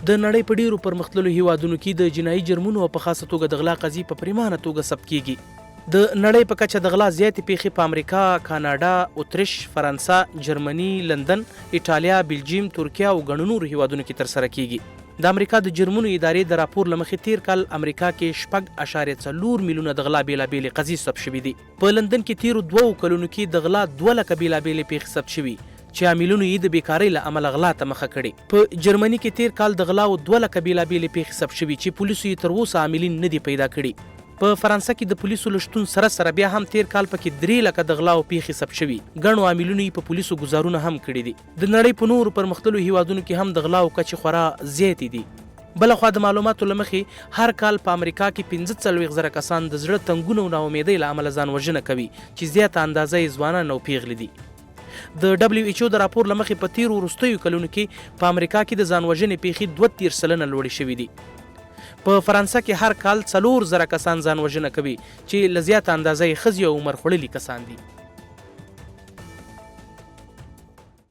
د نړۍ په ډیرو پرمختللو هیوادونو کې د جنایي جرمونو او په خاصه توګه د غلا قضیې په پریمانه توګه ثبت کیږي. د نړۍ په کچه د غلا زیاتې پیښې په امریکا، کاناډا، اتریش، فرانسه، جرمني، لندن، ایټالیا، بلجیم، ترکیه او ګڼو نورو هیوادونو کې ترسره کیږي. د امریکا د جرمونو ادارې د راپور له مخې تیر کال امریکا کې 6.4 میلیونه د غلا بیلابېلې قضیې ثبت شوي دي. په لندن کې تیرو 2 کلونو کې د غلا 2 لکه بیلابېلې پیښې ثبت شوي چې عاملونو یې د بیکارۍ له امله غلا ته مخه کړې. په جرمني کې تیر کال د غلا 2 لکه بیلابېلې پیښې ثبت شوي چې پولیسو یې تر اوسه عاملین نه دي پیدا کړي. په فرانسه کې د پولیسو له شتون سره بیا هم تیر کال پکې 3 لکه د غلا او پیښې ثبت شوي. ګڼو عاملونو یې په پولیسو ګزارونه هم کړي دي. د نړۍ په نورو پرمختللو هیوادونو کې هم د غلا او کچې خورا زیاتې دي. بلخوا د معلوماتو له مخې هر کال په امریکا کې 45,000 کسان د زړه تنګونو او ناامیدۍ له امله ځان وژنه کوي چې زیاته اندازه یې ځوانان او پیغلې دي. د WHO د راپور له مخې په تیرو وروستیو کلونو کې په امریکا کې د ځان وژنې پیښې 32% لوړې شوي دي. په فرانسه کې هر کال 4,000 کسان ځان وژنه کوي چې له زیاته اندازه یې ښځې او عمر خوړلي کسان دي.